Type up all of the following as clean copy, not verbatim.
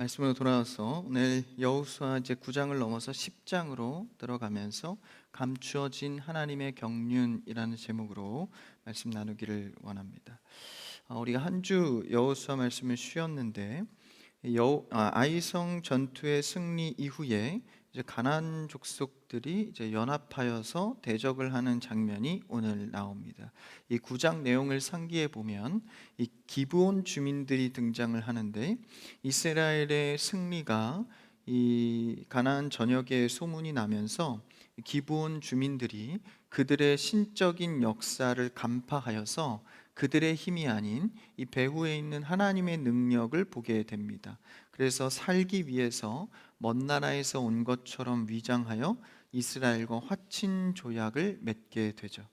말씀으로 돌아와서 오늘 여호수아 이제 9장을 넘어서 10장으로 들어가면서 감추어진 하나님의 경륜이라는 제목으로 말씀 나누기를 원합니다. 우리가 한 주 여호수아 말씀을 쉬었는데 아이성 전투의 승리 이후에 이제 가나안 족속들이 이제 연합하여서 대적을 하는 장면이 오늘 나옵니다. 이 9장 내용을 상기해 보면 이 기브온 주민들이 등장을 하는데, 이스라엘의 승리가 이 가나안 전역에 소문이 나면서 기브온 주민들이 그들의 신적인 역사를 간파하여서 그들의 힘이 아닌 이 배후에 있는 하나님의 능력을 보게 됩니다. 그래서 살기 위해서 먼 나라에서 온 것처럼 위장하여 이스라엘과 화친 조약을 맺게 되죠.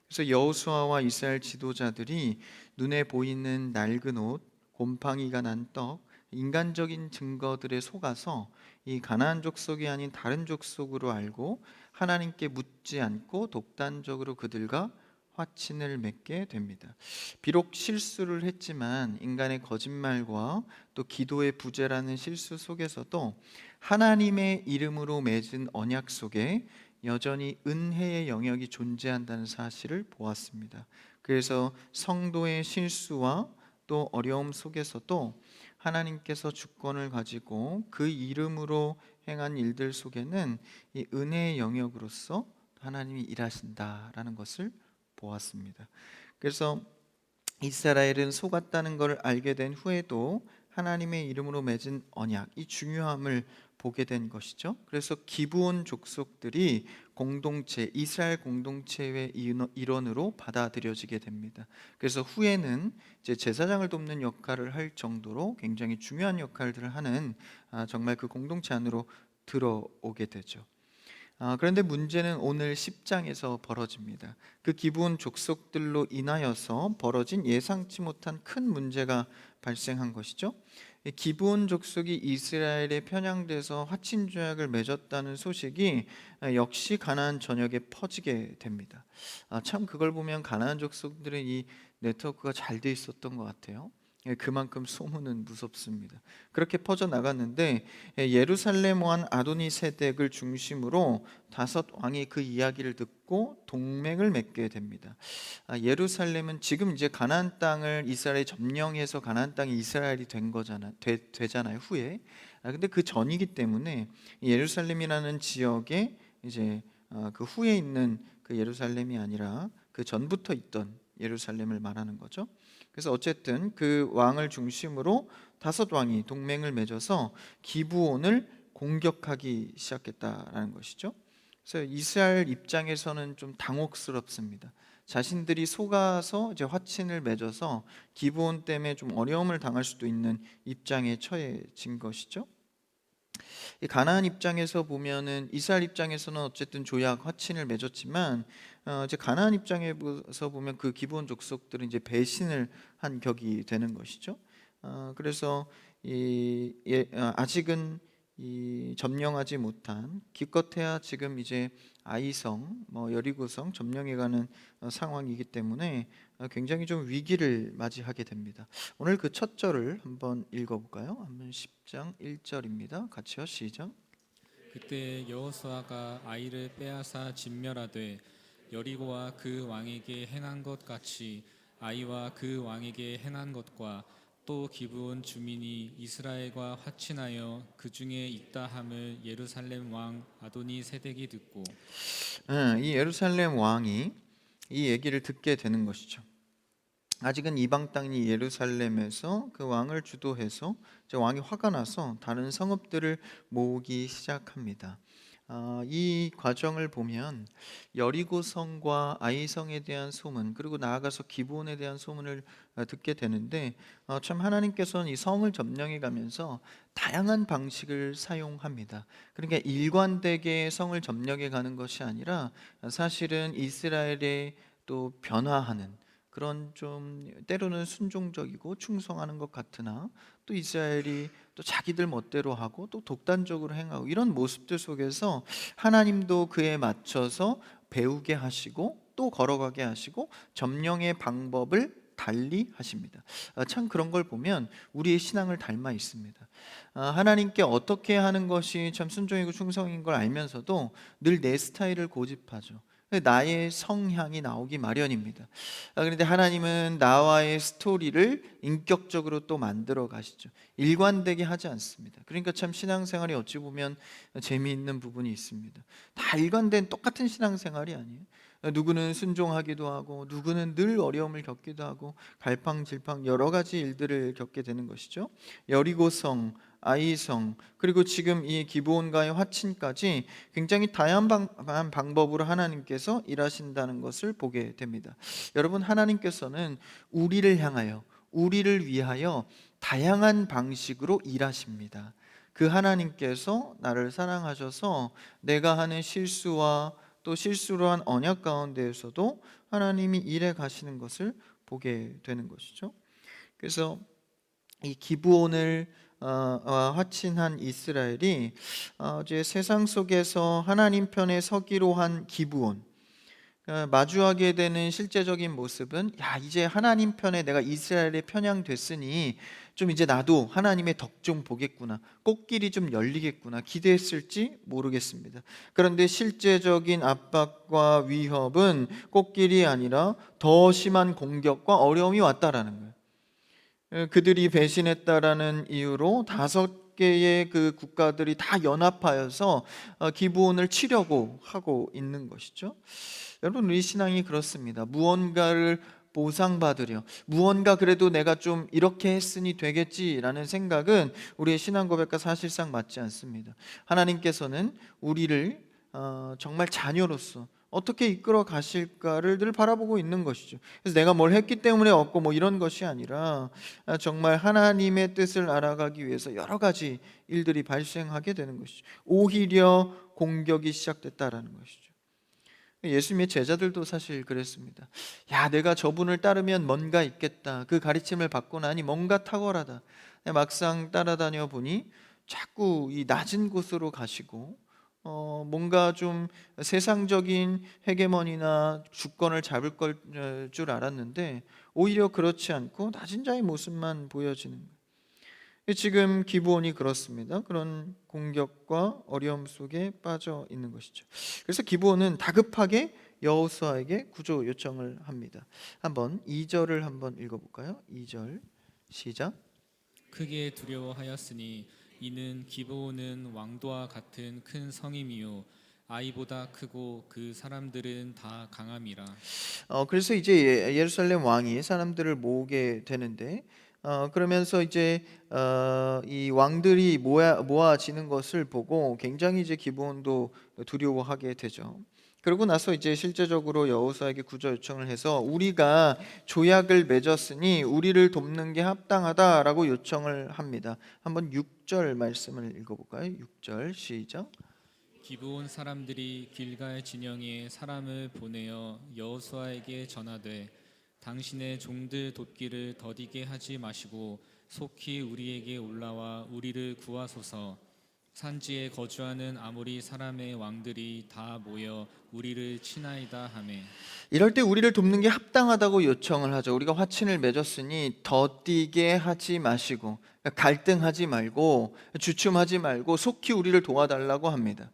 그래서 여호수아와 이스라엘 지도자들이 눈에 보이는 낡은 옷, 곰팡이가 난 떡, 인간적인 증거들에 속아서 이 가나안 족속이 아닌 다른 족속으로 알고 하나님께 묻지 않고 독단적으로 그들과 화친을 맺게 됩니다. 비록 실수를 했지만 인간의 거짓말과 또 기도의 부재라는 실수 속에서도 하나님의 이름으로 맺은 언약 속에 여전히 은혜의 영역이 존재한다는 사실을 보았습니다. 그래서 성도의 실수와 또 어려움 속에서도 하나님께서 주권을 가지고 그 이름으로 행한 일들 속에는 이 은혜의 영역으로서 하나님이 일하신다라는 것을 보았습니다. 그래서 이스라엘은 속았다는 것을 알게 된 후에도 하나님의 이름으로 맺은 언약, 이 중요함을 보게 된 것이죠. 그래서 기브온 족속들이 공동체, 이스라엘 공동체의 일원으로 받아들여지게 됩니다. 그래서 후에는 이제 제사장을 돕는 역할을 할 정도로 굉장히 중요한 역할들을 하는 정말 그 공동체 안으로 들어오게 되죠. 그런데 문제는 오늘 10장에서 벌어집니다. 그 기브온 족속들로 인하여서 벌어진 예상치 못한 큰 문제가 발생한 것이죠. 이 기브온 족속이 이스라엘에 편향돼서 화친 조약을 맺었다는 소식이 역시 가나안 전역에 퍼지게 됩니다. 참 그걸 보면 가나안 족속들의 이 네트워크가 잘 돼 있었던 것 같아요. 그만큼 소문은 무섭습니다. 그렇게 퍼져 나갔는데 예루살렘 왕 아도니세덱을 중심으로 다섯 왕이 그 이야기를 듣고 동맹을 맺게 됩니다. 예루살렘은 지금 이제 가나안 땅을 이스라엘이 점령해서 가나안 땅이 이스라엘이 된 거잖아, 되잖아요, 후에. 근데 그 전이기 때문에 예루살렘이라는 지역에 이제 그 후에 있는 그 예루살렘이 아니라 그 전부터 있던 예루살렘을 말하는 거죠. 그래서 어쨌든 그 왕을 중심으로 다섯 왕이 동맹을 맺어서 기브온을 공격하기 시작했다라는 것이죠. 그래서 이스라엘 입장에서는 좀 당혹스럽습니다. 자신들이 속아서 이제 화친을 맺어서 기브온 때문에 좀 어려움을 당할 수도 있는 입장에 처해진 것이죠. 이 가나안 입장에서 보면은 이스라엘 입장에서는 어쨌든 조약 화친을 맺었지만 이제 가나안 입장에서 보면 그 기브온 족속들은 이제 배신을 한 격이 되는 것이죠. 그래서 아직은 이 점령하지 못한, 기껏해야 지금 이제 아이성, 여리고성 점령해가는 상황이기 때문에 굉장히 좀 위기를 맞이하게 됩니다. 오늘 그 첫 절을 한번 읽어볼까요? 한번 10장 1절입니다. 같이요, 시작. 그때 여호수아가 아이를 빼앗아 진멸하되 여리고와 그 왕에게 행한 것 같이 아이와 그 왕에게 행한 것과 또 기브온 주민이 이스라엘과 화친하여 그 중에 있다 함을 예루살렘 왕 아도니 세덱이 듣고 이 예루살렘 왕이 이 얘기를 듣게 되는 것이죠. 아직은 이방 땅이 예루살렘에서 그 왕을 주도해서 이제 왕이 화가 나서 다른 성읍들을 모으기 시작합니다. 이 과정을 보면 여리고성과 아이성에 대한 소문, 그리고 나아가서 기브온에 대한 소문을 듣게 되는데, 참 하나님께서는 이 성을 점령해 가면서 다양한 방식을 사용합니다. 그러니까 일관되게 성을 점령해 가는 것이 아니라 사실은 이스라엘의 또 변화하는 그런, 좀 때로는 순종적이고 충성하는 것 같으나 또 이스라엘이 또 자기들 멋대로 하고 또 독단적으로 행하고 이런 모습들 속에서 하나님도 그에 맞춰서 배우게 하시고 또 걸어가게 하시고 점령의 방법을 달리 하십니다. 참 그런 걸 보면 우리의 신앙을 닮아 있습니다. 하나님께 어떻게 하는 것이 참 순종이고 충성인 걸 알면서도 늘 내 스타일을 고집하죠. 나의 성향이 나오기 마련입니다. 그런데 하나님은 나와의 스토리를 인격적으로 또 만들어 가시죠. 일관되게 하지 않습니다. 그러니까 참 신앙생활이 어찌 보면 재미있는 부분이 있습니다. 다 일관된 똑같은 신앙생활이 아니에요. 누구는 순종하기도 하고 누구는 늘 어려움을 겪기도 하고 갈팡질팡 여러 가지 일들을 겪게 되는 것이죠. 여리고성, 아이성, 그리고 지금 이 기브온과의 화친까지 굉장히 다양한 방법으로 하나님께서 일하신다는 것을 보게 됩니다. 여러분, 하나님께서는 우리를 향하여, 우리를 위하여 다양한 방식으로 일하십니다. 그 하나님께서 나를 사랑하셔서 내가 하는 실수와 또 실수로 한 언약 가운데에서도 하나님이 일해 가시는 것을 보게 되는 것이죠. 그래서 이 기브온을 화친한 이스라엘이 이제 세상 속에서 하나님 편에 서기로 한 기브온, 마주하게 되는 실제적인 모습은, 야, 이제 하나님 편에 내가 이스라엘에 편향됐으니 좀 이제 나도 하나님의 덕 좀 보겠구나, 꽃길이 좀 열리겠구나 기대했을지 모르겠습니다. 그런데 실제적인 압박과 위협은 꽃길이 아니라 더 심한 공격과 어려움이 왔다라는 거예요. 그들이 배신했다라는 이유로 5개의 그 국가들이 다 연합하여서 기브온을 치려고 하고 있는 것이죠. 여러분, 우리 신앙이 그렇습니다. 무언가를 보상받으려, 무언가 그래도 내가 좀 이렇게 했으니 되겠지라는 생각은 우리의 신앙 고백과 사실상 맞지 않습니다. 하나님께서는 우리를 정말 자녀로서 어떻게 이끌어 가실까를 늘 바라보고 있는 것이죠. 그래서 내가 뭘 했기 때문에 얻고 뭐 이런 것이 아니라 정말 하나님의 뜻을 알아가기 위해서 여러 가지 일들이 발생하게 되는 것이죠. 오히려 공격이 시작됐다라는 것이죠. 예수님의 제자들도 사실 그랬습니다. 야, 내가 저분을 따르면 뭔가 있겠다, 그 가르침을 받고 나니 뭔가 탁월하다. 막상 따라다녀 보니 자꾸 이 낮은 곳으로 가시고 뭔가 좀 세상적인 헤게모니나 주권을 잡을 줄 알았는데 오히려 그렇지 않고 낮은 자의 모습만 보여지는 거예요. 지금 기브온이 그렇습니다. 그런 공격과 어려움 속에 빠져 있는 것이죠. 그래서 기브온은 다급하게 여호수아에게 구조 요청을 합니다. 한번 2절을 한번 읽어볼까요? 2절 시작. 크게 두려워하였으니 이는 기브온은 왕도와 같은 큰 성임이요 아이보다 크고 그 사람들은 다 강함이라. 그래서 이제 예루살렘 왕이 사람들을 모으게 되는데 그러면서 이제 이 왕들이 모아지는 것을 보고 굉장히 이제 기브온도 두려워하게 되죠. 그러고 나서 이제 실제적으로 여호수아에게 구조 요청을 해서 우리가 조약을 맺었으니 우리를 돕는 게 합당하다라고 요청을 합니다. 한번 6절 말씀을 읽어볼까요? 6절 시작. 기브온 사람들이 길갈 진영에 사람을 보내어 여호수아에게 전하되 당신의 종들 돕기를 더디게 하지 마시고 속히 우리에게 올라와 우리를 구하소서. 산지에 거주하는 아모리 사람의 왕들이 다 모여 우리를 치나이다 하매. 이럴 때 우리를 돕는 게 합당하다고 요청을 하죠. 우리가 화친을 맺었으니 더디게 하지 마시고, 갈등하지 말고 주춤하지 말고 속히 우리를 도와달라고 합니다.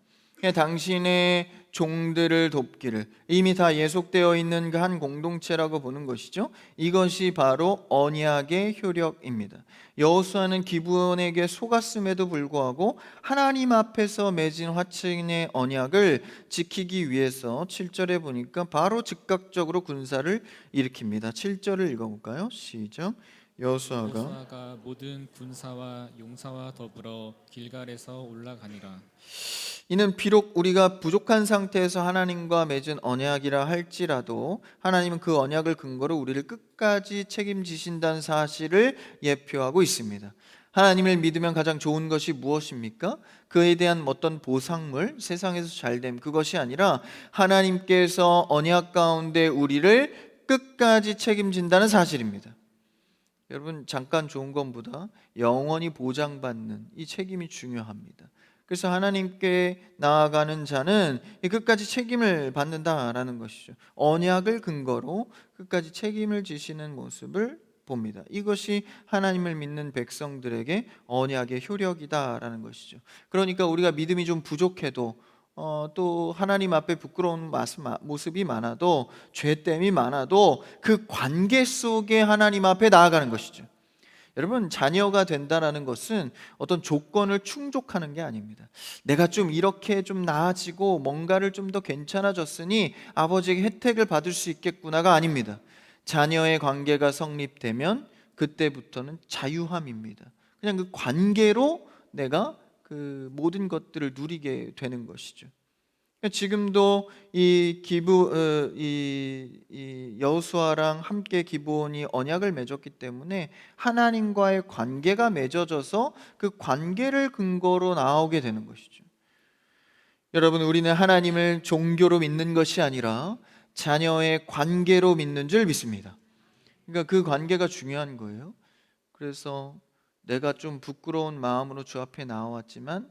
당신의 종들을 돕기를, 이미 다 예속되어 있는 그 한 공동체라고 보는 것이죠. 이것이 바로 언약의 효력입니다. 여호수아는 기브온에게 속았음에도 불구하고 하나님 앞에서 맺은 화친의 언약을 지키기 위해서 7절에 보니까 바로 즉각적으로 군사를 일으킵니다. 7절을 읽어볼까요? 시작. 여호수아가 모든 군사와 용사와 더불어 길갈에서 올라가니라. 이는 비록 우리가 부족한 상태에서 하나님과 맺은 언약이라 할지라도 하나님은 그 언약을 근거로 우리를 끝까지 책임지신다는 사실을 예표하고 있습니다. 하나님을 믿으면 가장 좋은 것이 무엇입니까? 그에 대한 어떤 보상물, 세상에서 잘됨, 그것이 아니라 하나님께서 언약 가운데 우리를 끝까지 책임진다는 사실입니다. 여러분, 잠깐 좋은 것보다 영원히 보장받는 이 책임이 중요합니다. 그래서 하나님께 나아가는 자는 끝까지 책임을 받는다라는 것이죠. 언약을 근거로 끝까지 책임을 지시는 모습을 봅니다. 이것이 하나님을 믿는 백성들에게 언약의 효력이다라는 것이죠. 그러니까 우리가 믿음이 좀 부족해도 또 하나님 앞에 부끄러운 모습이 많아도 죄됨이 많아도 그 관계 속에 하나님 앞에 나아가는 것이죠. 여러분, 자녀가 된다라는 것은 어떤 조건을 충족하는 게 아닙니다. 내가 좀 이렇게 좀 나아지고 뭔가를 좀 더 괜찮아졌으니 아버지에게 혜택을 받을 수 있겠구나가 아닙니다. 자녀의 관계가 성립되면 그때부터는 자유함입니다. 그냥 그 관계로 내가 그 모든 것들을 누리게 되는 것이죠. 지금도 이 여호수아랑 함께 기브온이 언약을 맺었기 때문에 하나님과의 관계가 맺어져서 그 관계를 근거로 나오게 되는 것이죠. 여러분, 우리는 하나님을 종교로 믿는 것이 아니라 자녀의 관계로 믿는 줄 믿습니다. 그러니까 그 관계가 중요한 거예요. 그래서 내가 좀 부끄러운 마음으로 주 앞에 나왔지만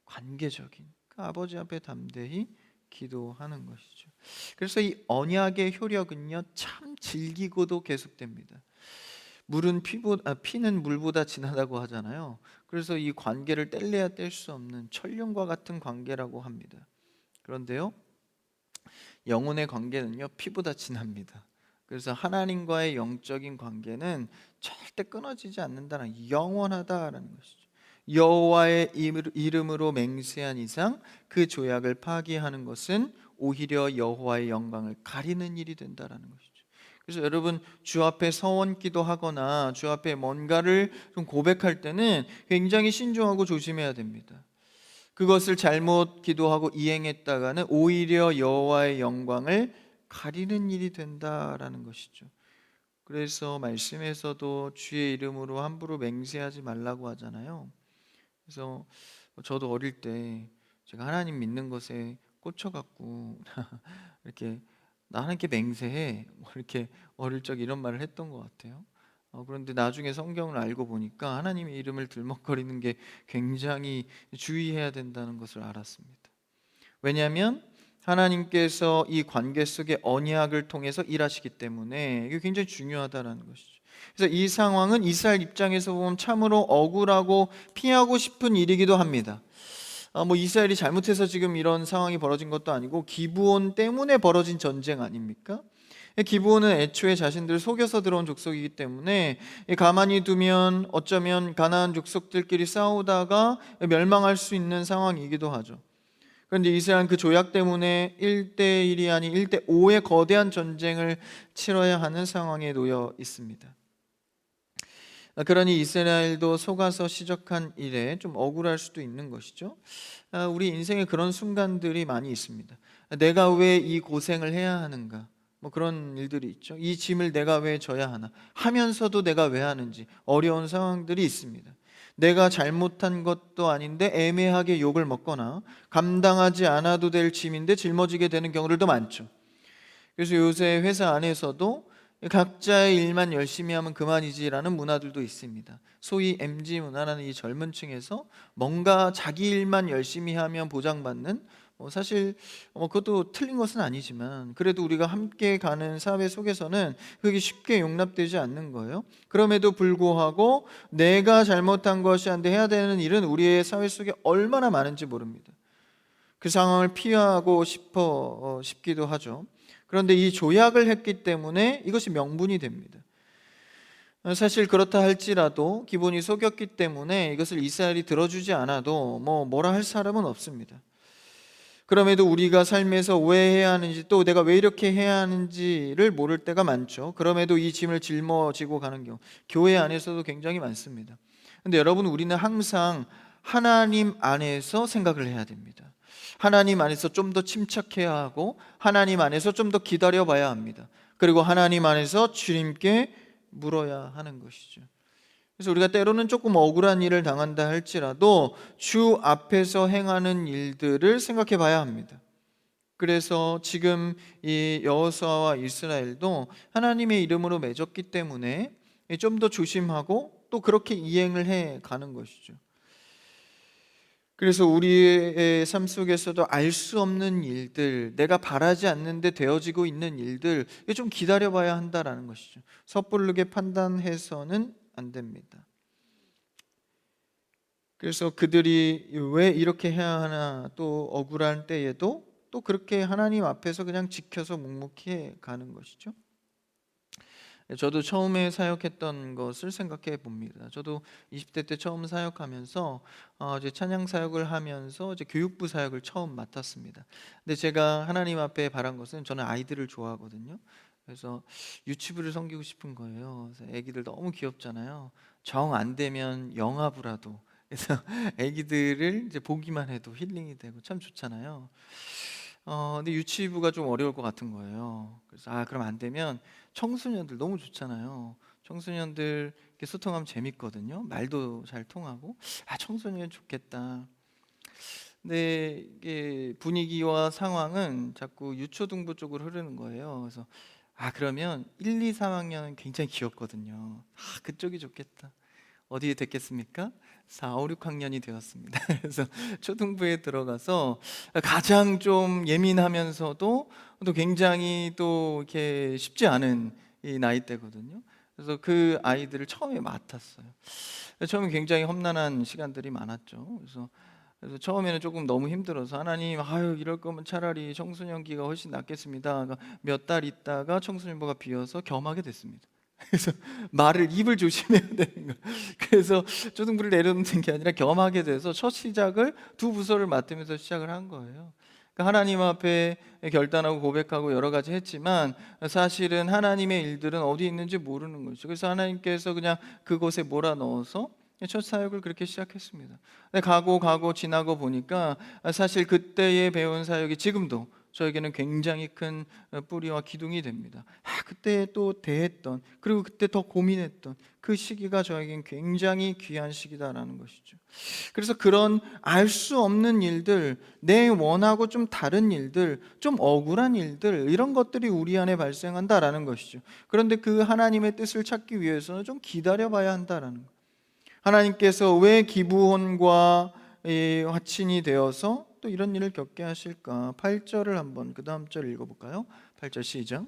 관계적인 그 아버지 앞에 담대히 기도하는 것이죠. 그래서 이 언약의 효력은요, 참 질기고도 계속됩니다. 피는 물보다 진하다고 하잖아요. 그래서 이 관계를 뗄래야 뗄 수 없는 천륜과 같은 관계라고 합니다. 그런데요, 영혼의 관계는요, 피보다 진합니다. 그래서 하나님과의 영적인 관계는 절대 끊어지지 않는다는, 영원하다라는 것이죠. 여호와의 이름으로 맹세한 이상 그 조약을 파기하는 것은 오히려 여호와의 영광을 가리는 일이 된다라는 것이죠. 그래서 여러분, 주 앞에 서원 기도하거나 주 앞에 뭔가를 좀 고백할 때는 굉장히 신중하고 조심해야 됩니다. 그것을 잘못 기도하고 이행했다가는 오히려 여호와의 영광을 가리는 일이 된다라는 것이죠. 그래서 말씀에서도 주의 이름으로 함부로 맹세하지 말라고 하잖아요. 그래서 저도 어릴 때 제가 하나님 믿는 것에 꽂혀갖고 이렇게 나 하나님께 맹세해 뭐 이렇게 어릴 적 이런 말을 했던 것 같아요. 그런데 나중에 성경을 알고 보니까 하나님의 이름을 들먹거리는 게 굉장히 주의해야 된다는 것을 알았습니다. 왜냐하면 하나님께서 이 관계 속에 언약을 통해서 일하시기 때문에 이게 굉장히 중요하다는 것이죠. 그래서 이 상황은 이스라엘 입장에서 보면 참으로 억울하고 피하고 싶은 일이기도 합니다. 이스라엘이 잘못해서 지금 이런 상황이 벌어진 것도 아니고 기브온 때문에 벌어진 전쟁 아닙니까? 기브온은 애초에 자신들을 속여서 들어온 족속이기 때문에 가만히 두면 어쩌면 가나안 족속들끼리 싸우다가 멸망할 수 있는 상황이기도 하죠. 그런데 이스라엘은 그 조약 때문에 1대1이 아닌 1대5의 거대한 전쟁을 치러야 하는 상황에 놓여 있습니다. 그러니 이스라엘도 속아서 시작한 일에 좀 억울할 수도 있는 것이죠. 우리 인생에 그런 순간들이 많이 있습니다. 내가 왜 이 고생을 해야 하는가? 그런 일들이 있죠. 이 짐을 내가 왜 져야 하나? 하면서도 내가 왜 하는지 어려운 상황들이 있습니다. 내가 잘못한 것도 아닌데 애매하게 욕을 먹거나 감당하지 않아도 될 짐인데 짊어지게 되는 경우들도 많죠. 그래서 요새 회사 안에서도 각자의 일만 열심히 하면 그만이지라는 문화들도 있습니다. 소위 MZ 문화라는 이 젊은 층에서 뭔가 자기 일만 열심히 하면 보장받는, 사실 그것도 틀린 것은 아니지만 그래도 우리가 함께 가는 사회 속에서는 그게 쉽게 용납되지 않는 거예요. 그럼에도 불구하고 내가 잘못한 것이 아닌데 해야 되는 일은 우리의 사회 속에 얼마나 많은지 모릅니다. 그 상황을 피하고 싶기도 하죠. 그런데 이 조약을 했기 때문에 이것이 명분이 됩니다. 사실 그렇다 할지라도 기본이 속였기 때문에 이것을 이스라엘이 들어주지 않아도 뭐라 할 사람은 없습니다. 그럼에도 우리가 삶에서 왜 해야 하는지, 또 내가 왜 이렇게 해야 하는지를 모를 때가 많죠. 그럼에도 이 짐을 짊어지고 가는 경우 교회 안에서도 굉장히 많습니다. 그런데 여러분, 우리는 항상 하나님 안에서 생각을 해야 됩니다. 하나님 안에서 좀 더 침착해야 하고 하나님 안에서 좀 더 기다려 봐야 합니다. 그리고 하나님 안에서 주님께 물어야 하는 것이죠. 그래서 우리가 때로는 조금 억울한 일을 당한다 할지라도 주 앞에서 행하는 일들을 생각해 봐야 합니다. 그래서 지금 이 여호수아와 이스라엘도 하나님의 이름으로 맺었기 때문에 좀 더 조심하고 또 그렇게 이행을 해 가는 것이죠. 그래서 우리의 삶 속에서도 알 수 없는 일들, 내가 바라지 않는데 되어지고 있는 일들, 이게 좀 기다려봐야 한다라는 것이죠. 섣부르게 판단해서는 안 됩니다. 그래서 그들이 왜 이렇게 해야 하나, 또 억울한 때에도 또 그렇게 하나님 앞에서 그냥 지켜서 묵묵히 가는 것이죠. 저도 처음에 사역했던 것을 생각해 봅니다. 저도 20대 때 처음 사역하면서 이제 찬양 사역을 하면서 이제 교육부 사역을 처음 맡았습니다. 근데 제가 하나님 앞에 바란 것은, 저는 아이들을 좋아하거든요. 그래서 유치부를 섬기고 싶은 거예요. 그래서 애기들 너무 귀엽잖아요. 정 안 되면 영아부라도, 그래서 애기들을 이제 보기만 해도 힐링이 되고 참 좋잖아요. 근데 유치부가 좀 어려울 것 같은 거예요. 그래서 그럼 안 되면 청소년들 너무 좋잖아요. 청소년들 이렇게 소통하면 재밌거든요. 말도 잘 통하고, 청소년 좋겠다. 근데 이게 분위기와 상황은 자꾸 유초등부 쪽으로 흐르는 거예요. 그래서 그러면 1, 2, 3학년은 굉장히 귀엽거든요. 그쪽이 좋겠다. 어디에 됐겠습니까? 4, 5, 6학년이 되었습니다. 그래서 초등부에 들어가서 가장 좀 예민하면서도 또 굉장히 또 이렇게 쉽지 않은 이 나이대거든요. 그래서 그 아이들을 처음에 맡았어요. 처음에 굉장히 험난한 시간들이 많았죠. 그래서 처음에는 조금 너무 힘들어서, 하나님, 이럴 거면 차라리 청소년기가 훨씬 낫겠습니다. 몇 달 있다가 청소년부가 비어서 겸하게 됐습니다. 그래서 입을 조심해야 되는 거예요. 그래서 초등부를 내려놓는 게 아니라 겸하게 돼서 첫 시작을 두 부서를 맡으면서 시작을 한 거예요. 그러니까 하나님 앞에 결단하고 고백하고 여러 가지 했지만, 사실은 하나님의 일들은 어디 있는지 모르는 거죠. 그래서 하나님께서 그냥 그곳에 몰아넣어서 첫 사역을 그렇게 시작했습니다. 근데 가고 지나고 보니까 사실 그때에 배운 사역이 지금도 저에게는 굉장히 큰 뿌리와 기둥이 됩니다. 그때 또 대했던, 그리고 그때 더 고민했던 그 시기가 저에겐 굉장히 귀한 시기다라는 것이죠. 그래서 그런 알 수 없는 일들, 내 원하고 좀 다른 일들, 좀 억울한 일들, 이런 것들이 우리 안에 발생한다라는 것이죠. 그런데 그 하나님의 뜻을 찾기 위해서는 좀 기다려봐야 한다라는 것. 하나님께서 왜 기브온과 화친이 되어서 또 이런 일을 겪게 하실까? 8절을 한번 그 다음 절 읽어볼까요? 8절 시작.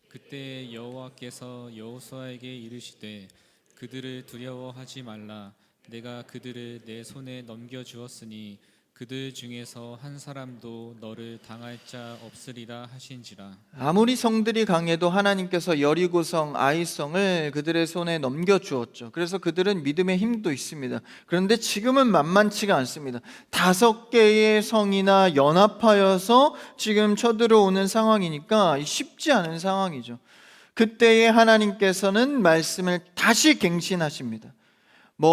그때 여호와께서 여호수아에게 이르시되 그들을 두려워하지 말라. 내가 그들을 내 손에 넘겨 주었으니 그들 중에서 한 사람도 너를 당할 자 없으리라 하신지라. 아무리 성들이 강해도 하나님께서 여리고성, 아이성을 그들의 손에 넘겨주었죠. 그래서 그들은 믿음의 힘도 있습니다. 그런데 지금은 만만치가 않습니다. 5개의 성이나 연합하여서 지금 쳐들어오는 상황이니까 쉽지 않은 상황이죠. 그때에 하나님께서는 말씀을 다시 갱신하십니다.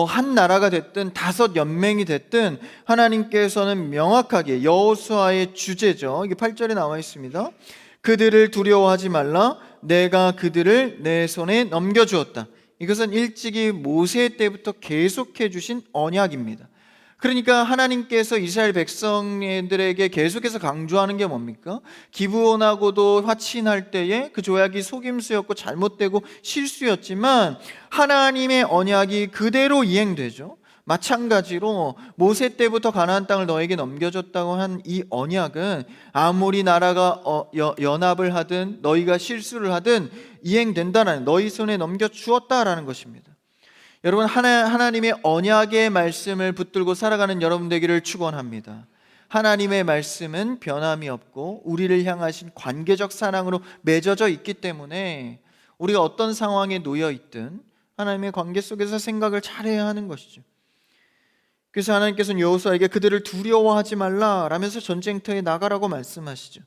한 나라가 됐든 5 연맹이 됐든 하나님께서는 명확하게, 여호수아의 주제죠. 이게 8절에 나와 있습니다. 그들을 두려워하지 말라. 내가 그들을 내 손에 넘겨주었다. 이것은 일찍이 모세 때부터 계속해 주신 언약입니다. 그러니까 하나님께서 이스라엘 백성들에게 계속해서 강조하는 게 뭡니까? 기브온하고도 화친할 때에 그 조약이 속임수였고 잘못되고 실수였지만 하나님의 언약이 그대로 이행되죠. 마찬가지로 모세 때부터 가나안 땅을 너에게 넘겨줬다고 한 이 언약은 아무리 나라가 연합을 하든 너희가 실수를 하든 이행된다는, 너희 손에 넘겨주었다라는 것입니다. 여러분, 하나님의 언약의 말씀을 붙들고 살아가는 여러분 되기를 축원합니다. 하나님의 말씀은 변함이 없고 우리를 향하신 관계적 사랑으로 맺어져 있기 때문에 우리가 어떤 상황에 놓여 있든 하나님의 관계 속에서 생각을 잘해야 하는 것이죠. 그래서 하나님께서는 여호수아에게 그들을 두려워하지 말라 라면서 전쟁터에 나가라고 말씀하시죠.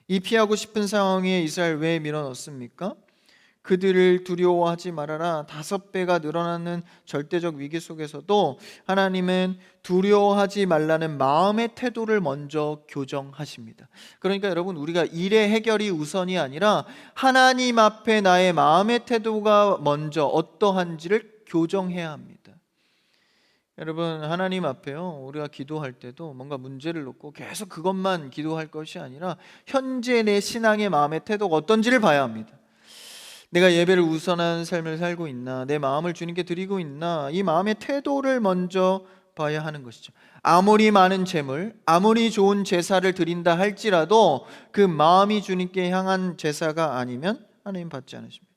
이 피하고 싶은 상황에 이스라엘 왜 밀어넣습니까? 그들을 두려워하지 말아라. 5배가 늘어나는 절대적 위기 속에서도 하나님은 두려워하지 말라는 마음의 태도를 먼저 교정하십니다. 그러니까 여러분, 우리가 일의 해결이 우선이 아니라 하나님 앞에 나의 마음의 태도가 먼저 어떠한지를 교정해야 합니다. 여러분, 하나님 앞에요, 우리가 기도할 때도 뭔가 문제를 놓고 계속 그것만 기도할 것이 아니라 현재 내 신앙의 마음의 태도가 어떤지를 봐야 합니다. 내가 예배를 우선한 삶을 살고 있나? 내 마음을 주님께 드리고 있나? 이 마음의 태도를 먼저 갚아야 하는 것이죠. 아무리 많은 재물, 아무리 좋은 제사를 드린다 할지라도 그 마음이 주님께 향한 제사가 아니면 하나님 받지 않으십니다.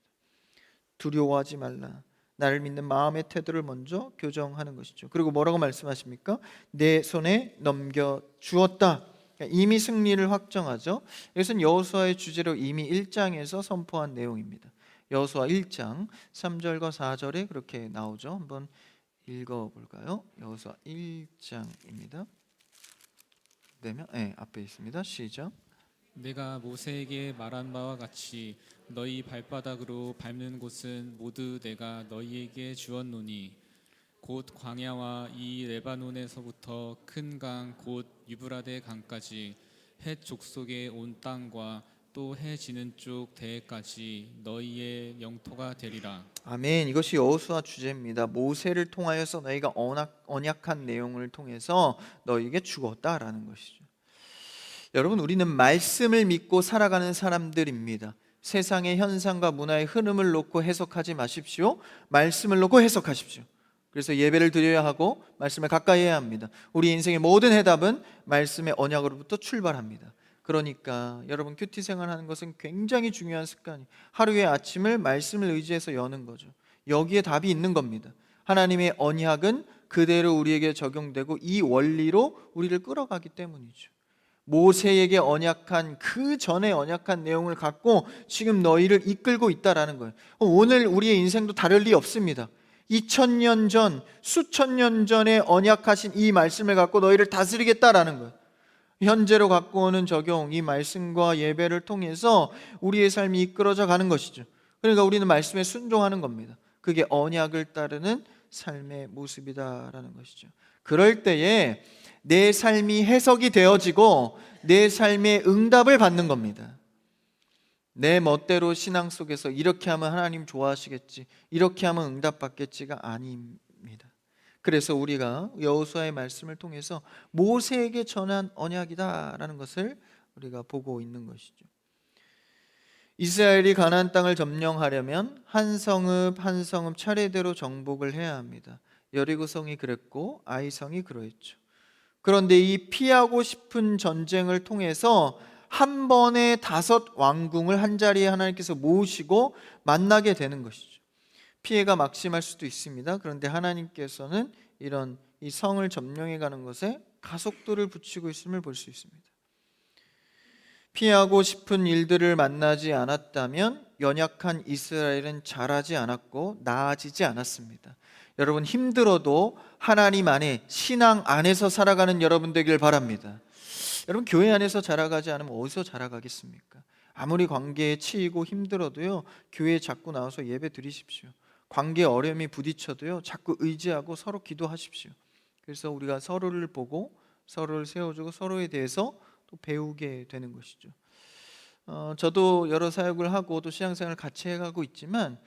두려워하지 말라. 나를 믿는 마음의 태도를 먼저 교정하는 것이죠. 그리고 뭐라고 말씀하십니까? 내 손에 넘겨 주었다. 이미 승리를 확정하죠. 이것은 여호수아의 주제로 이미 1장에서 선포한 내용입니다. 여호수아 1장 3절과 4절에 그렇게 나오죠. 한번 읽어볼까요? 여호수아 1장입니다. 네, 앞에 있습니다. 시작. 내가 모세에게 말한 바와 같이 너희 발바닥으로 밟는 곳은 모두 내가 너희에게 주었노니 곧 광야와 이 레바논에서부터 큰 강 곧 유브라데 강까지 헷 족속의 온 땅과 또 해 지는 쪽 대해까지 너희의 영토가 되리라. 아멘. 이것이 여호수아 주제입니다. 모세를 통하여서 너희가 언약한 내용을 통해서 너희에게 주었다라는 것이죠. 여러분, 우리는 말씀을 믿고 살아가는 사람들입니다. 세상의 현상과 문화의 흐름을 놓고 해석하지 마십시오. 말씀을 놓고 해석하십시오. 그래서 예배를 드려야 하고 말씀을 가까이 해야 합니다. 우리 인생의 모든 해답은 말씀의 언약으로부터 출발합니다. 그러니까 여러분, 큐티 생활하는 것은 굉장히 중요한 습관이, 하루의 아침을 말씀을 의지해서 여는 거죠. 여기에 답이 있는 겁니다. 하나님의 언약은 그대로 우리에게 적용되고 이 원리로 우리를 끌어가기 때문이죠. 모세에게 언약한 그 전에 언약한 내용을 갖고 지금 너희를 이끌고 있다라는 거예요. 오늘 우리의 인생도 다를 리 없습니다. 2000년 전, 수천 년 전에 언약하신 이 말씀을 갖고 너희를 다스리겠다라는 거예요. 현재로 갖고 오는 적용, 이 말씀과 예배를 통해서 우리의 삶이 이끌어져 가는 것이죠. 그러니까 우리는 말씀에 순종하는 겁니다. 그게 언약을 따르는 삶의 모습이다라는 것이죠. 그럴 때에 내 삶이 해석이 되어지고 내 삶의 응답을 받는 겁니다. 내 멋대로 신앙 속에서 이렇게 하면 하나님 좋아하시겠지, 이렇게 하면 응답받겠지가 아닙니다. 그래서 우리가 여호수아의 말씀을 통해서 모세에게 전한 언약이다라는 것을 우리가 보고 있는 것이죠. 이스라엘이 가나안 땅을 점령하려면 한 성읍 한 성읍 차례대로 정복을 해야 합니다. 여리고성이 그랬고 아이성이 그러했죠. 그런데 이 피하고 싶은 전쟁을 통해서 한 번에 5 왕궁을 한 자리에 하나님께서 모으시고 만나게 되는 것이죠. 피해가 막심할 수도 있습니다. 그런데 하나님께서는 이런 이 성을 점령해 가는 것에 가속도를 붙이고 있음을 볼 수 있습니다. 피하고 싶은 일들을 만나지 않았다면 연약한 이스라엘은 자라지 않았고 나아지지 않았습니다. 여러분, 힘들어도 하나님 안에, 신앙 안에서 살아가는 여러분 되길 바랍니다. 여러분, 교회 안에서 자라가지 않으면 어디서 자라가겠습니까? 아무리 관계에 치이고 힘들어도요, 교회에 자꾸 나와서 예배 드리십시오. 관계에 어려움이 부딪혀도요, 자꾸 의지하고 서로 기도하십시오. 그래서 우리가 서로를 보고 서로를 세워주고 서로에 대해서 또 배우게 되는 것이죠. 저도 여러 사역을 하고 또 신앙생활을 같이 해가고 있지만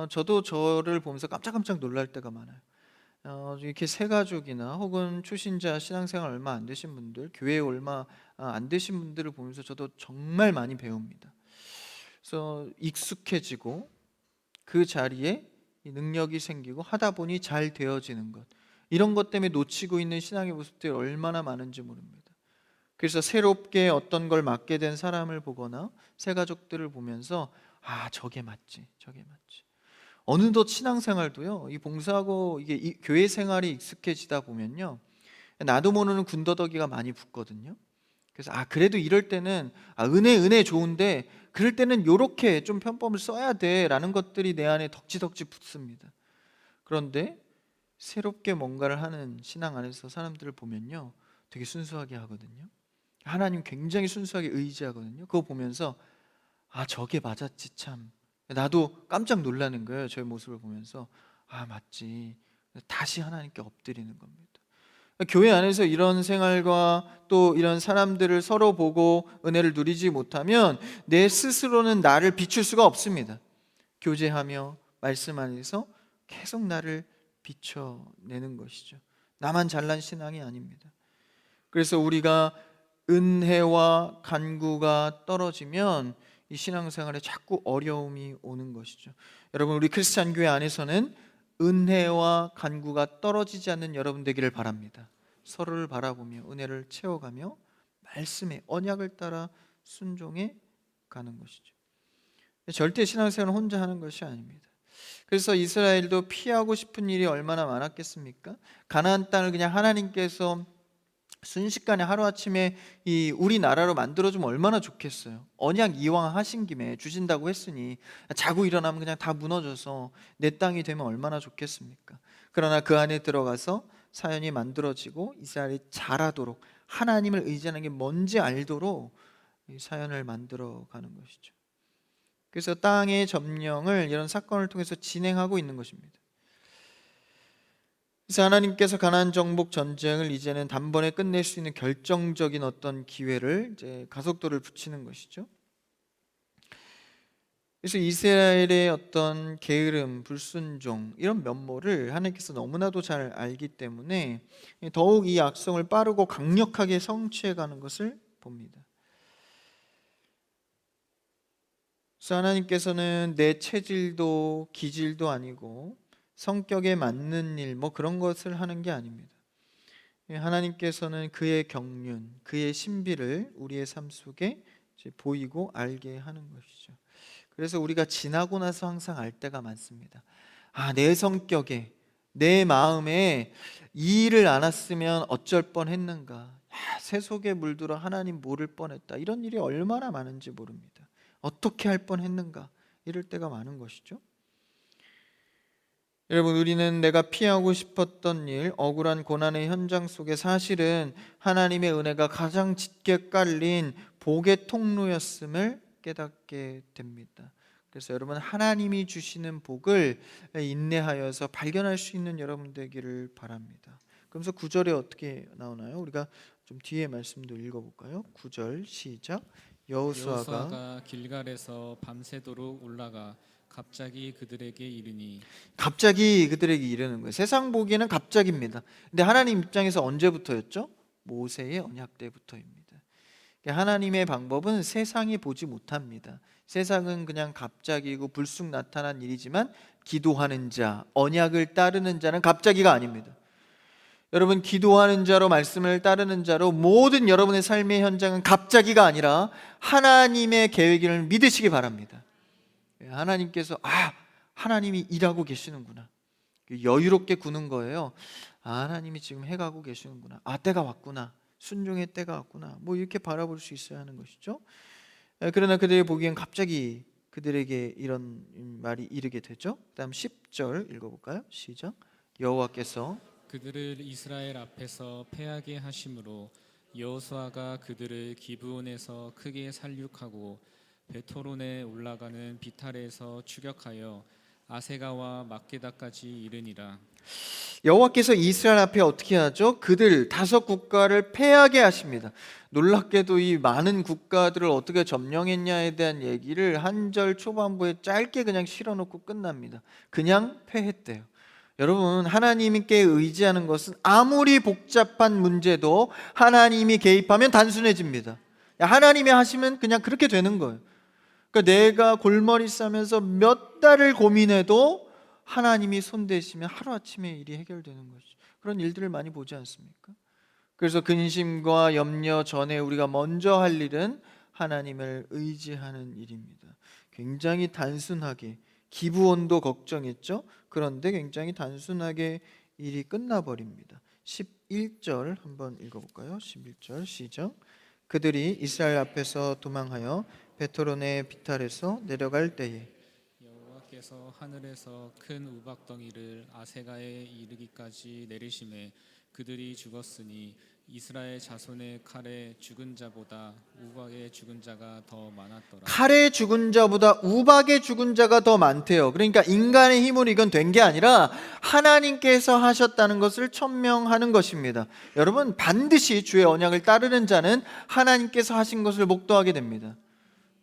저도 저를 보면서 깜짝깜짝 놀랄 때가 많아요. 이렇게 새가족이나 혹은 초신자, 신앙생활 얼마 안 되신 분들, 교회에 얼마 안 되신 분들을 보면서 저도 정말 많이 배웁니다. 그래서 익숙해지고 그 자리에 능력이 생기고 하다 보니 잘 되어지는 것, 이런 것 때문에 놓치고 있는 신앙의 모습들이 얼마나 많은지 모릅니다. 그래서 새롭게 어떤 걸 맡게 된 사람을 보거나 새 가족들을 보면서 저게 맞지, 저게 맞지. 어느덧 신앙생활도요, 이 봉사하고 이게 이 교회 생활이 익숙해지다 보면요, 나도 모르는 군더더기가 많이 붙거든요. 그래서 그래도 이럴 때는 은혜 좋은데 그럴 때는 요렇게 좀 편법을 써야 돼라는 것들이 내 안에 덕지덕지 붙습니다. 그런데 새롭게 뭔가를 하는 신앙 안에서 사람들을 보면요, 되게 순수하게 하거든요. 하나님 굉장히 순수하게 의지하거든요. 그거 보면서 저게 맞았지 참. 나도 깜짝 놀라는 거예요. 저의 모습을 보면서 맞지. 다시 하나님께 엎드리는 겁니다. 교회 안에서 이런 생활과 또 이런 사람들을 서로 보고 은혜를 누리지 못하면 내 스스로는 나를 비출 수가 없습니다. 교제하며 말씀 안에서 계속 나를 비춰내는 것이죠. 나만 잘난 신앙이 아닙니다. 그래서 우리가 은혜와 간구가 떨어지면 이 신앙생활에 자꾸 어려움이 오는 것이죠. 여러분, 우리 크리스찬 교회 안에서는 은혜와 간구가 떨어지지 않는 여러분 되기를 바랍니다. 서로를 바라보며 은혜를 채워가며 말씀의 언약을 따라 순종해 가는 것이죠. 절대 신앙생활은 혼자 하는 것이 아닙니다. 그래서 이스라엘도 피하고 싶은 일이 얼마나 많았겠습니까? 가나안 땅을 그냥 하나님께서 순식간에 하루아침에 이 우리나라로 만들어주면 얼마나 좋겠어요. 언약 이왕 하신 김에 주신다고 했으니 자고 일어나면 그냥 다 무너져서 내 땅이 되면 얼마나 좋겠습니까? 그러나 그 안에 들어가서 사연이 만들어지고 이스라엘이 자라도록, 하나님을 의지하는 게 뭔지 알도록 이 사연을 만들어가는 것이죠. 그래서 땅의 점령을 이런 사건을 통해서 진행하고 있는 것입니다. 그래서 하나님께서 가나안 정복 전쟁을 이제는 단번에 끝낼 수 있는 결정적인 어떤 기회를 이제 가속도를 붙이는 것이죠. 그래서 이스라엘의 어떤 게으름, 불순종 이런 면모를 하나님께서 너무나도 잘 알기 때문에 더욱 이 약속을 빠르고 강력하게 성취해가는 것을 봅니다. 그래서 하나님께서는 내 체질도 기질도 아니고 성격에 맞는 일 그런 것을 하는 게 아닙니다. 하나님께서는 그의 경륜, 그의 신비를 우리의 삶 속에 보이고 알게 하는 것이죠. 그래서 우리가 지나고 나서 항상 알 때가 많습니다. 내 성격에, 내 마음에 이 일을 안 했으면 어쩔 뻔했는가, 새 속에 물들어 하나님 모를 뻔했다, 이런 일이 얼마나 많은지 모릅니다. 어떻게 할 뻔했는가, 이럴 때가 많은 것이죠. 여러분, 우리는 내가 피하고 싶었던 일, 억울한 고난의 현장 속에 사실은 하나님의 은혜가 가장 짙게 깔린 복의 통로였음을 깨닫게 됩니다. 그래서 여러분, 하나님이 주시는 복을 인내하여서 발견할 수 있는 여러분 되기를 바랍니다. 그러면서 9절에 어떻게 나오나요? 우리가 좀 뒤에 말씀도 읽어볼까요? 9절 시작. 여호수아가 길갈에서 밤새도록 올라가 갑자기 그들에게 이르니. 갑자기 그들에게 이르는 거예요. 세상 보기에는 갑자기입니다. 근데 하나님 입장에서 언제부터였죠? 모세의 언약 때부터입니다. 하나님의 방법은 세상이 보지 못합니다. 세상은 그냥 갑자기고 불쑥 나타난 일이지만 기도하는 자, 언약을 따르는 자는 갑자기가 아닙니다. 여러분, 기도하는 자로, 말씀을 따르는 자로 모든 여러분의 삶의 현장은 갑자기가 아니라 하나님의 계획을 믿으시기 바랍니다. 하나님께서 하나님이 일하고 계시는구나, 여유롭게 구는 거예요. 하나님이 지금 해가고 계시는구나, 때가 왔구나, 순종의 때가 왔구나, 이렇게 바라볼 수 있어야 하는 것이죠. 그러나 그들이 보기엔 갑자기 그들에게 이런 말이 이르게 되죠. 다음 10절 읽어볼까요? 시작. 여호와께서 그들을 이스라엘 앞에서 패하게 하심으로 여호수아가 그들을 기브온에서 크게 살육하고 베토론에 올라가는 비탈에서 추격하여 아세가와 막게다까지 이르니라. 여호와께서 이스라엘 앞에 어떻게 하죠? 그들 5국가를 패하게 하십니다. 놀랍게도 이 많은 국가들을 어떻게 점령했냐에 대한 얘기를 한 절 초반부에 짧게 그냥 실어놓고 끝납니다. 그냥 패했대요. 여러분, 하나님께 의지하는 것은 아무리 복잡한 문제도 하나님이 개입하면 단순해집니다. 하나님이 하시면 그냥 그렇게 되는 거예요. 그러니까 내가 골머리 싸면서 몇 달을 고민해도 하나님이 손대시면 하루아침에 일이 해결되는 것이죠. 그런 일들을 많이 보지 않습니까? 그래서 근심과 염려 전에 우리가 먼저 할 일은 하나님을 의지하는 일입니다. 굉장히 단순하게, 기브온도 걱정했죠. 그런데 굉장히 단순하게 일이 끝나버립니다. 11절 한번 읽어볼까요? 11절 시작. 그들이 이스라엘 앞에서 도망하여 베토론의 비탈에서 내려갈 때에 여호와께서 하늘에서 큰 우박덩이를 아세가에 이르기까지 내리심에 그들이 죽었으니 이스라엘 자손의 칼에 죽은 자보다 우박에 죽은 자가 더 많았더라. 칼에 죽은 자보다 우박에 죽은 자가 더 많대요. 그러니까 인간의 힘으로 이건 된 게 아니라 하나님께서 하셨다는 것을 천명하는 것입니다. 여러분, 반드시 주의 언약을 따르는 자는 하나님께서 하신 것을 목도하게 됩니다.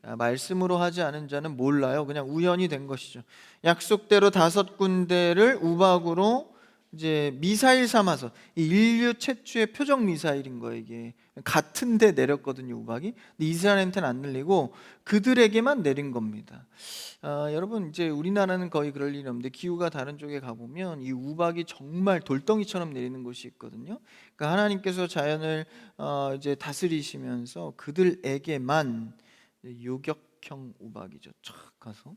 말씀으로 하지 않은 자는 몰라요. 그냥 우연이 된 것이죠. 약속대로 5군데를 우박으로 이제 미사일 삼아서 이 인류 최초의 표적 미사일인 거예요. 이게 같은데 내렸거든요, 우박이. 근데 이스라엘한테는 안 ner리고 그들에게만 내린 겁니다. 여러분, 이제 우리나라는 거의 그럴 일이 없는데 기후가 다른 쪽에 가보면 이 우박이 정말 돌덩이처럼 내리는 곳이 있거든요. 그러니까 하나님께서 자연을 이제 다스리시면서 그들에게만 요격형 우박이죠. 촥 가서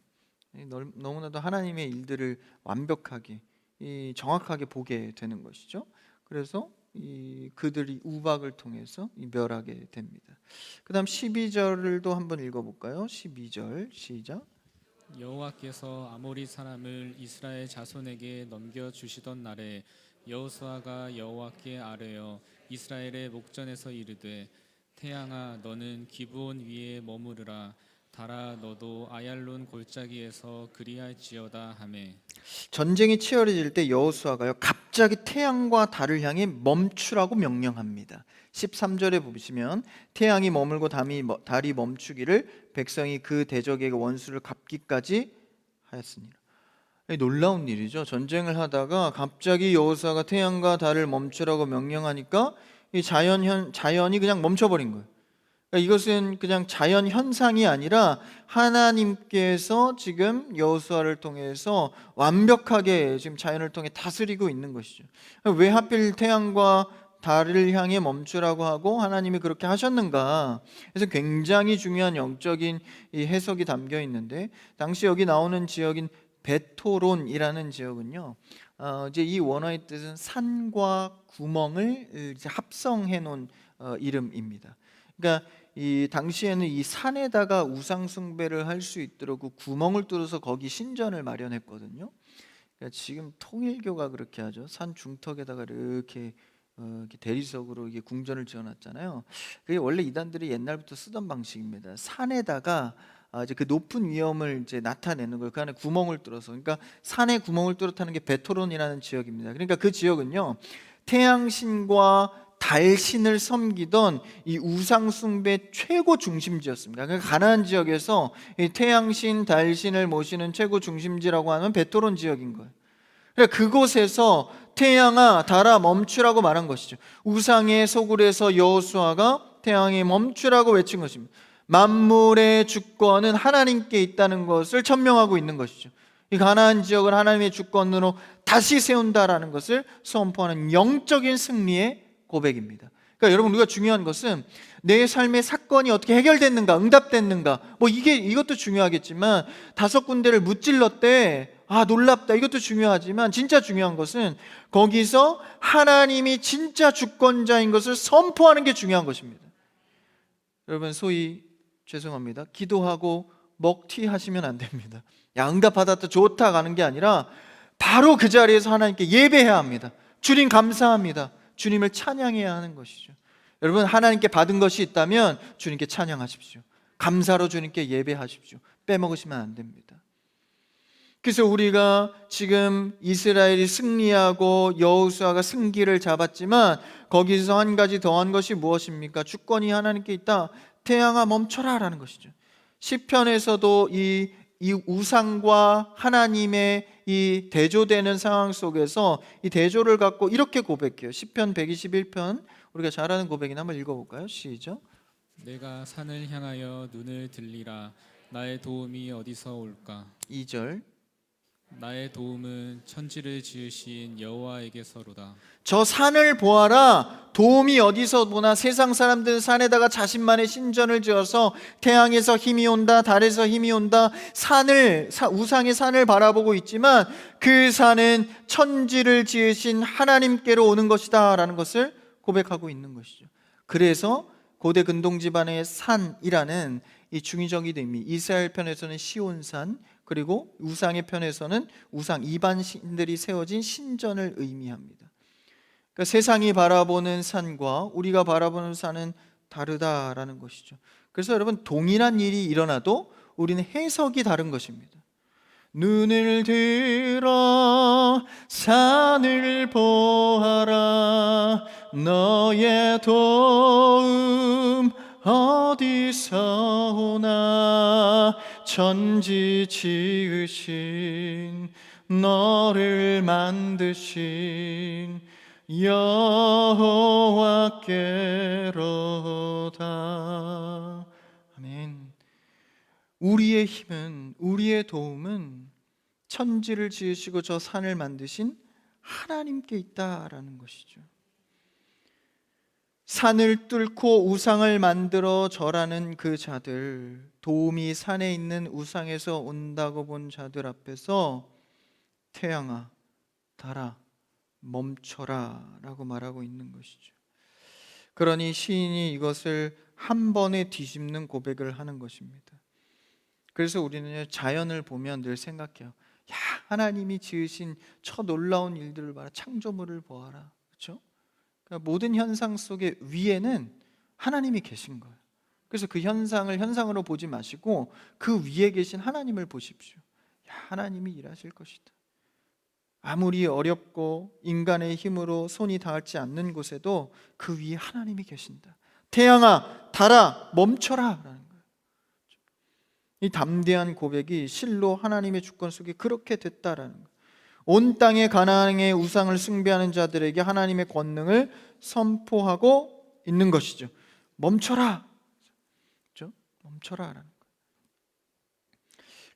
너무나도 하나님의 일들을 완벽하게 정확하게 보게 되는 것이죠. 그래서 그들이 우박을 통해서 멸하게 됩니다. 그 다음 12절도 한번 읽어볼까요? 12절 시작. 여호와께서 아모리 사람을 이스라엘 자손에게 넘겨주시던 날에 여호수아가 여호와께 아뢰어 이스라엘의 목전에서 이르되 태양아 너는 기브온 위에 머무르라 달아 너도 아얄론 골짜기에서 그리할지어다 하매. 전쟁이 치열해질 때 여호수아가요 갑자기 태양과 달을 향해 멈추라고 명령합니다. 13절에 보시면 태양이 머물고 달이 멈추기를 백성이 그 대적에게 원수를 갚기까지 하였습니다. 놀라운 일이죠. 전쟁을 하다가 갑자기 여호수아가 태양과 달을 멈추라고 명령하니까 이 자연이 그냥 멈춰버린 거예요. 그러니까 이것은 그냥 자연 현상이 아니라 하나님께서 지금 여호수아를 통해서 완벽하게 지금 자연을 통해 다스리고 있는 것이죠. 왜 하필 태양과 달을 향해 멈추라고 하고 하나님이 그렇게 하셨는가? 그래서 굉장히 중요한 영적인 이 해석이 담겨 있는데, 당시 여기 나오는 지역인 베토론이라는 지역은요, 이제 이 원어의 뜻은 산과 구멍을 이제 합성해 놓은 이름입니다. 그러니까 이 당시에는 이 산에다가 우상 숭배를 할 수 있도록 그 구멍을 뚫어서 거기 신전을 마련했거든요. 그러니까 지금 통일교가 그렇게 하죠. 산 중턱에다가 이렇게 대리석으로 이게 궁전을 지어놨잖아요. 그게 원래 이단들이 옛날부터 쓰던 방식입니다. 산에다가 이제 그 높은 위험을 이제 나타내는 거예요. 그 안에 구멍을 뚫어서. 그러니까 산에 구멍을 뚫었다는 게 베토론이라는 지역입니다. 그러니까 그 지역은요, 태양신과 달신을 섬기던 이 우상숭배 최고 중심지였습니다. 그러니까 가나안 지역에서 이 태양신, 달신을 모시는 최고 중심지라고 하면 베토론 지역인 거예요. 그러니까 그곳에서 태양아 달아 멈추라고 말한 것이죠. 우상의 소굴에서 여호수아가 태양이 멈추라고 외친 것입니다. 만물의 주권은 하나님께 있다는 것을 천명하고 있는 것이죠. 이 가나안 지역을 하나님의 주권으로 다시 세운다라는 것을 선포하는 영적인 승리의 고백입니다. 그러니까 여러분, 우리가 중요한 것은 내 삶의 사건이 어떻게 해결됐는가, 응답됐는가, 이것도 중요하겠지만 5군데를 무찔렀대, 놀랍다, 이것도 중요하지만 진짜 중요한 것은 거기서 하나님이 진짜 주권자인 것을 선포하는 게 중요한 것입니다. 여러분, 소위 죄송합니다, 기도하고 먹튀 하시면 안 됩니다. 응답받았다, 좋다 가는 게 아니라 바로 그 자리에서 하나님께 예배해야 합니다. 주님 감사합니다, 주님을 찬양해야 하는 것이죠. 여러분, 하나님께 받은 것이 있다면 주님께 찬양하십시오. 감사로 주님께 예배하십시오. 빼먹으시면 안 됩니다. 그래서 우리가 지금 이스라엘이 승리하고 여호수아가 승기를 잡았지만 거기서 한 가지 더한 것이 무엇입니까? 주권이 하나님께 있다. 태양아 멈춰라 라는 것이죠. 시편에서도 이 우상과 하나님의 이 대조되는 상황 속에서 이 대조를 갖고 이렇게 고백해요. 시편 121편, 우리가 잘 아는 고백이나 한번 읽어볼까요? 시작. 내가 산을 향하여 눈을 들리라 나의 도움이 어디서 올까? 2절. 나의 도움은 천지를 지으신 여호와에게서로다. 저 산을 보아라. 도움이 어디서 보나. 세상 사람들은 산에다가 자신만의 신전을 지어서 태양에서 힘이 온다, 달에서 힘이 온다, 우상의 산을 바라보고 있지만 그 산은 천지를 지으신 하나님께로 오는 것이다 라는 것을 고백하고 있는 것이죠. 그래서 고대 근동 지반의 산이라는 이 중의적인 의미, 이스라엘 편에서는 시온산, 그리고 우상의 편에서는 우상 이반신들이 세워진 신전을 의미합니다. 그러니까 세상이 바라보는 산과 우리가 바라보는 산은 다르다라는 것이죠. 그래서 여러분, 동일한 일이 일어나도 우리는 해석이 다른 것입니다. 눈을 들어 산을 보아라. 너의 도움 어디서 오나. 천지 지으신 너를 만드신 여호와께로다. 아멘. 우리의 힘은, 우리의 도움은 천지를 지으시고 저 산을 만드신 하나님께 있다라는 것이죠. 산을 뚫고 우상을 만들어 절하는 그 자들, 도움이 산에 있는 우상에서 온다고 본 자들 앞에서 태양아, 달아, 멈춰라 라고 말하고 있는 것이죠. 그러니 시인이 이것을 한 번에 뒤집는 고백을 하는 것입니다. 그래서 우리는 자연을 보면 늘 생각해요. 야, 하나님이 지으신 저 놀라운 일들을 봐라. 창조물을 보아라. 그렇죠? 그러니까 모든 현상 속에 위에는 하나님이 계신 거예요. 그래서 그 현상을 현상으로 보지 마시고 그 위에 계신 하나님을 보십시오. 야, 하나님이 일하실 것이다. 아무리 어렵고 인간의 힘으로 손이 닿지 않는 곳에도 그 위에 하나님이 계신다. 태양아, 달아, 멈춰라 라는 거예요. 이 담대한 고백이 실로 하나님의 주권 속에 그렇게 됐다라는 거예요. 온 땅의 가나안의 우상을 숭배하는 자들에게 하나님의 권능을 선포하고 있는 것이죠. 멈춰라, 그렇죠? 멈춰라라는 거예요.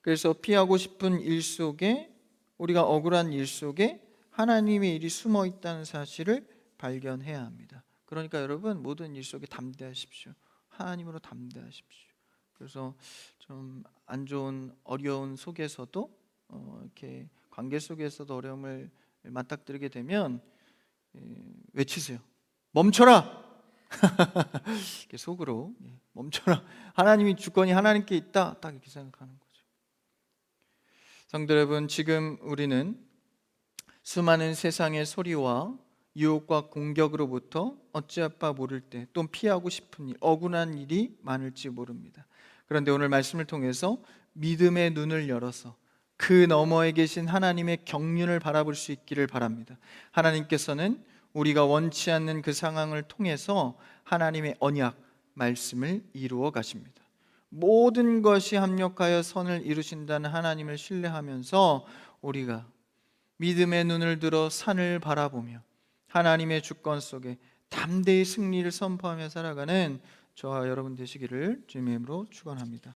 그래서 피하고 싶은 일 속에, 우리가 억울한 일 속에 하나님의 일이 숨어 있다는 사실을 발견해야 합니다. 그러니까 여러분, 모든 일 속에 담대하십시오. 하나님으로 담대하십시오. 그래서 좀 안 좋은 어려운 속에서도 이렇게 관계 속에서도 어려움을 맞닥뜨리게 되면 외치세요. 멈춰라. 이렇게 속으로 멈춰라. 하나님이 주권이 하나님께 있다. 딱 이렇게 생각하는 거죠. 성도 여러분, 지금 우리는 수많은 세상의 소리와 유혹과 공격으로부터 어찌아빠 모를 때 또 피하고 싶은 일, 억울한 일이 많을지 모릅니다. 그런데 오늘 말씀을 통해서 믿음의 눈을 열어서 그 너머에 계신 하나님의 경륜을 바라볼 수 있기를 바랍니다. 하나님께서는 우리가 원치 않는 그 상황을 통해서 하나님의 언약, 말씀을 이루어 가십니다. 모든 것이 합력하여 선을 이루신다는 하나님을 신뢰하면서 우리가 믿음의 눈을 들어 산을 바라보며 하나님의 주권 속에 담대히 승리를 선포하며 살아가는 저와 여러분 되시기를 주님의 이름으로 축원합니다.